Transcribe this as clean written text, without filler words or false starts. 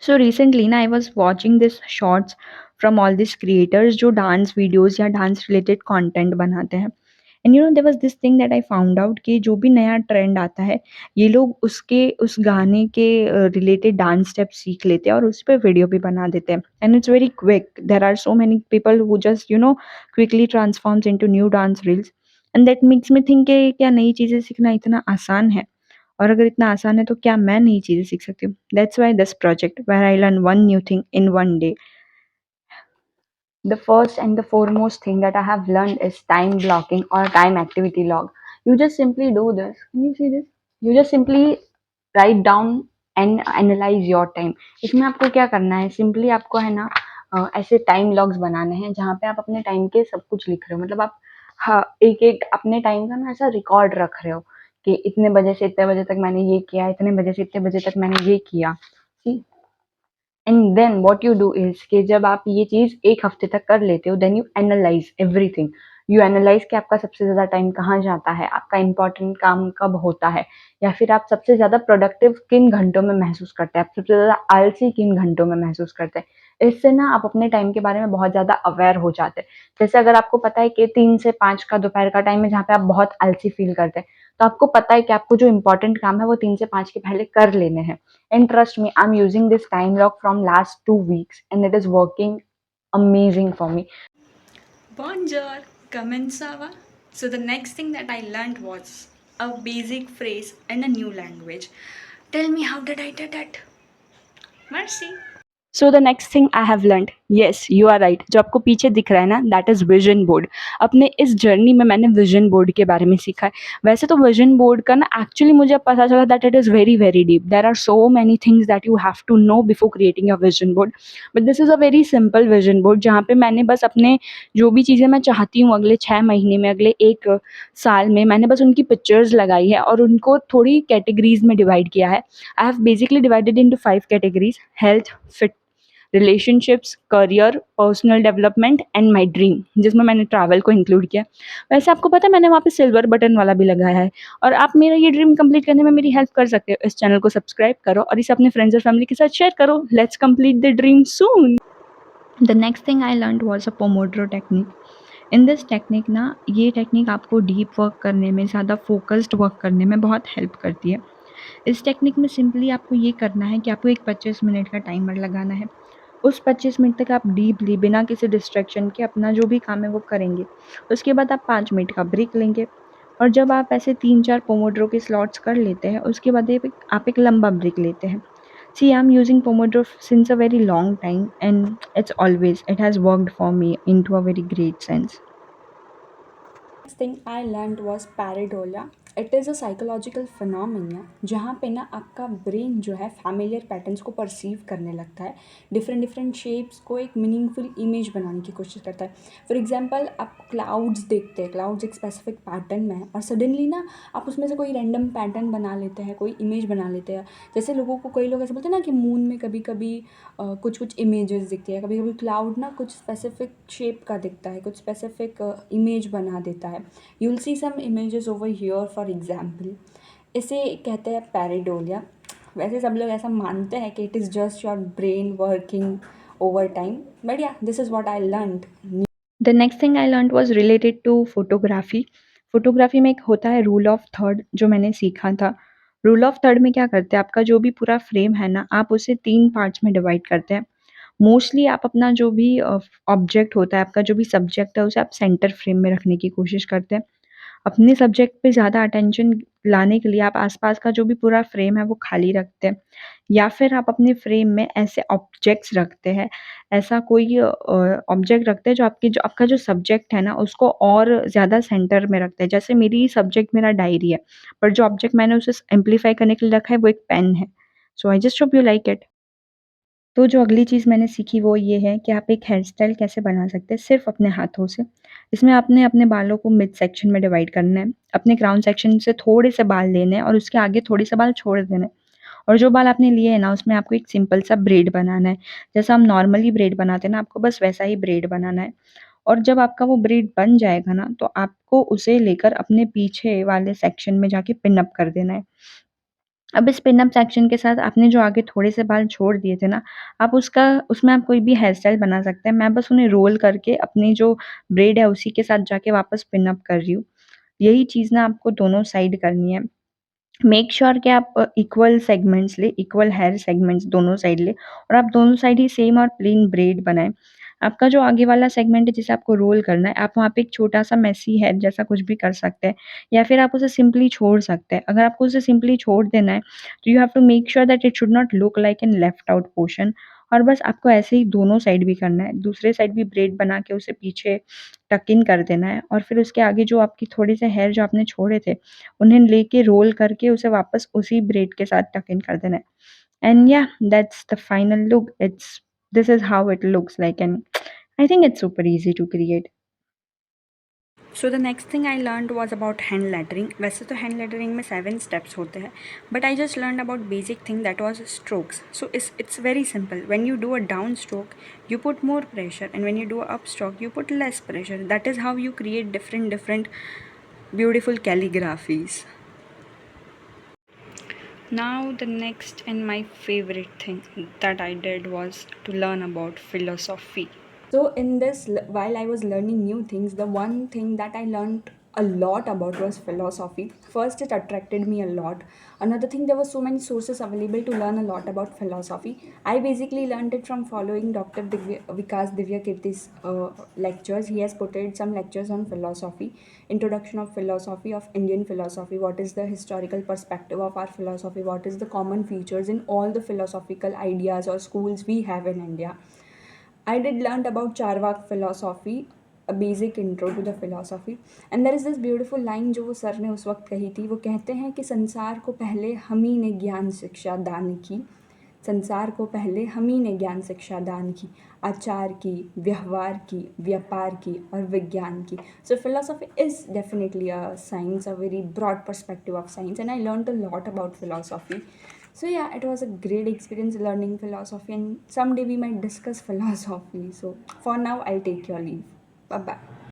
सो recently ना I was watching this shorts from all this creators जो dance videos या dance related content बनाते हैं। And there was this thing that I found out कि जो भी नया ट्रेंड आता है, ये लोग उसके उस गाने के रिलेटेड डांस स्टेप्स सीख लेते हैं और उस पे वीडियो भी बना देते हैं। And it's very quick, there are so many people who just quickly transforms into new dance reels. And that makes me think कि क्या नई चीज़ें सीखना इतना आसान है? और अगर इतना आसान है तो क्या मैं नई चीज़ें सीख सकती हूँ? That's why this project where I learn one new thing in one day. The first and the foremost thing that I have learned is time blocking or time activity log. You just simply do this. Can you see this? You just simply write down and analyze your time. इसमें आपको क्या करना है? Simply आपको है ना ऐसे time logs बनाने हैं जहाँ पे आप अपने टाइम के सब कुछ लिख रहे हो। मतलब आप हाँ एक एक अपने टाइम का ना ऐसा रिकॉर्ड रख रहे हो कि इतने बजे से इतने बजे तक मैंने ये किया, इतने बजे से इतने बजे तक मैंने ये किया। See, and then what you do is कि जब आप ये चीज़ एक हफ्ते तक कर लेते हो, then you analyse everything. You analyse कि आपका सबसे ज़्यादा टाइम कहाँ जाता है, आपका इंपॉर्टेंट काम कब होता है, या फिर आप सबसे ज़्यादा प्रोडक्टिव किन घंटों में महसूस करते हैं, आप सबसे ज़्यादा आलसी किन घंटों में महसूस करते हैं। इससे ना आप अपने टाइम के बारे में बहुत ज़्यादा अवेयर हो जाते हैं। जैसे अगर आपको पता है कि 3 से 5 का दोपहर का टाइम है जहाँ पे आप बहुत आलसी फील करते हैं, तो आपको पता है कि आपको जो इंपॉर्टेंट काम है वो 3 से 5 के पहले कर लेने हैं। And trust me, I'm using this time lock from last 2 weeks and it is working amazing for me. Bonjour, Kamensawa. So the next thing that I learned was a basic phrase and a new language. Tell me how did I do that? Mercy. So the next thing I have learned, yes you are right, जो आपको पीछे दिख रहा है ना, that is vision board. अपने इस journey में मैंने विजन बोर्ड के बारे में सीखा है। वैसे तो विजन बोर्ड का ना एक्चुअली मुझे अब पता चला that it is very very deep, there are so many things that you have to know before creating your vision board. But this is a very simple vision board जहाँ पे मैंने बस अपने जो भी चीज़ें मैं चाहती हूँ अगले 6 महीने में, अगले 1 साल में, मैंने बस उनकी पिक्चर्स लगाई है और उनको थोड़ी कैटेगरीज में डिवाइड किया है। I have basically divided into 5 categories: health, fit, relationships, career, personal development and my dream, जिसमें मैंने ट्रैवल को इंक्लूड किया। वैसे आपको पता है मैंने वहाँ पे सिल्वर बटन वाला भी लगाया है, और आप मेरा ये ड्रीम कंप्लीट करने में मेरी हेल्प कर सकते हो। इस चैनल को सब्सक्राइब करो और इसे अपने फ्रेंड्स और फैमिली के साथ शेयर करो। Let's complete the dream soon. The next thing I learn was a pomodoro technique. In this technique ना, ये टेक्निक आपको डीप वर्क करने में, ज़्यादा फोकस्ड वर्क करने में बहुत हेल्प करती है। इस टेक्निक में सिंपली आपको ये करना है कि आपको एक 25 मिनट का टाइमर लगाना है। उस 25 मिनट तक आप डीपली बिना किसी डिस्ट्रैक्शन के अपना जो भी काम है वो करेंगे। उसके बाद आप 5 मिनट का ब्रेक लेंगे, और जब आप ऐसे 3-4 पोमोड्रो के स्लॉट्स कर लेते हैं, उसके बाद आप एक लंबा ब्रेक लेते हैं। See I am using pomodoro since a very long time and it has worked for me in to a very great sense. Next thing I learned was pareidolia. It is a psychological phenomena जहाँ पे ना आपका brain जो है familiar patterns को perceive करने लगता है, डिफरेंट डिफरेंट शेप्स को एक मीनिंगफुल इमेज बनाने की कोशिश करता है। फॉर एग्जांपल आप क्लाउड्स देखते हैं, क्लाउड्स एक स्पेसिफिक पैटर्न में है और सडनली ना आप उसमें से कोई रैंडम पैटर्न बना लेते हैं, कोई इमेज बना लेते हैं। जैसे लोगों को, कई लोग ऐसे बोलते हैं ना कि मून में कभी कभी कुछ कुछ इमेजेस दिखती है, कभी कभी क्लाउड ना कुछ स्पेसिफिक शेप का दिखता है, कुछ स्पेसिफिक इमेज बना देता है। You will see some images over here for example. इसे कहते हैं पैरेडोलिया। वैसे सब लोग ऐसा मानते हैं कि it is just your brain working over time, but yeah this is what I learned. The next thing I learn was related to photography. Photography में एक होता है रूल ऑफ थर्ड, जो मैंने सीखा था। रूल ऑफ थर्ड में क्या करते हैं, आपका जो भी पूरा फ्रेम है ना, आप उसे 3 पार्ट्स में डिवाइड करते हैं। मोस्टली आप अपना जो भी ऑब्जेक्ट होता है, आपका जो भी सब्जेक्ट है, उसे आप सेंटर फ्रेम में रखने की कोशिश करते हैं। अपने सब्जेक्ट पे ज़्यादा अटेंशन लाने के लिए आप आसपास का जो भी पूरा फ्रेम है वो खाली रखते हैं, या फिर आप अपने फ्रेम में ऐसे ऑब्जेक्ट्स रखते हैं, ऐसा कोई ऑब्जेक्ट रखते हैं जो आपका जो सब्जेक्ट है ना उसको और ज़्यादा सेंटर में रखते हैं। जैसे मेरी सब्जेक्ट मेरा डायरी है, पर जो ऑब्जेक्ट मैंने उसे एम्प्लीफाई करने के लिए रखा है वो एक पेन है। So I just hope you like it. तो जो अगली चीज़ मैंने सीखी वो ये है कि आप एक हेयर स्टाइल कैसे बना सकते हैं सिर्फ़ अपने हाथों से। इसमें आपने अपने बालों को मिड सेक्शन में डिवाइड करना है। अपने क्राउन सेक्शन से थोड़े से बाल लेने हैं और उसके आगे थोड़े से बाल छोड़ देने हैं। और जो बाल आपने लिए हैं ना, उसमें आपको एक सिंपल सा ब्रेड बनाना है। जैसा हम नॉर्मली ब्रेड बनाते हैं ना, आपको बस वैसा ही ब्रेड बनाना है। और जब आपका वो ब्रेड बन जाएगा ना, तो आपको उसे लेकर अपने पीछे वाले सेक्शन में जाके पिन अप कर देना है। अब इस पिन अप सेक्शन के साथ आपने जो आगे थोड़े से बाल छोड़ दिए थे ना, आप उसका उसमें आप कोई भी हेयर स्टाइल बना सकते हैं। मैं बस उन्हें रोल करके अपनी जो ब्रेड है उसी के साथ जाके वापस पिन अप कर रही हूँ। यही चीज़ ना आपको दोनों साइड करनी है। मेक श्योर कि आप इक्वल सेगमेंट्स लें, इक्वल हेयर सेगमेंट्स दोनों साइड लें और आप दोनों साइड ही सेम और प्लेन ब्रेड बनाएँ। आपका जो आगे वाला सेगमेंट है जिसे आपको रोल करना है, आप वहाँ पे एक छोटा-सा मेसी हेयर जैसा कुछ भी कर सकते हैं या फिर आप उसे सिंपली छोड़ सकते हैं। अगर आपको उसे सिंपली छोड़ देना है, तो you have to make sure that it should not look like an left out portion और बस आपको ऐसे ही दोनों साइड भी करना है। दूसरे साइड भी ब्रेड बना के उसे पीछे टक इन कर देना है और फिर उसके आगे जो आपकी थोड़े से हेयर जो आपने छोड़े थे, उन्हें लेके रोल करके उसे वापस उसी ब्रेड के साथ टक इन कर देना है। एंड या that's the final look. It's This is how it looks like and I think it's super easy to create. So the next thing I learn was about hand lettering. वैसे तो hand lettering में 7 steps होते हैं, but I just learn about basic thing that was strokes. So it's very simple. When you do a down stroke you put more pressure, and when you do a up stroke you put less pressure. That is how you create different beautiful calligraphies. Now the next and my favorite thing that I did was to learn about philosophy. So in this, while I was learning new things, the one thing that I learned a lot about was philosophy. First, it attracted me a lot. Another thing, there were so many sources available to learn a lot about philosophy. I basically learned it from following Dr. Vikas Divyakirti's lectures. He has put in some lectures on philosophy, introduction of philosophy, of Indian philosophy, what is the historical perspective of our philosophy, what is the common features in all the philosophical ideas or schools we have in India. I did learn about Charvak philosophy, a basic intro to the philosophy. And there is this beautiful line जो वो sir ने उस वक्त कही थी। वो कहते हैं कि संसार को पहले हम ही ने ज्ञान शिक्षा दान की, संसार को पहले हम ही ने ज्ञान शिक्षा दान की, आचार की, व्यवहार की, व्यापार की और विज्ञान की. So philosophy is definitely a science, a very broad perspective of science, and I learned a lot about philosophy. So yeah, it was a great experience learning philosophy, and someday we might discuss philosophy. So for now, I'll take your leave. Bye bye.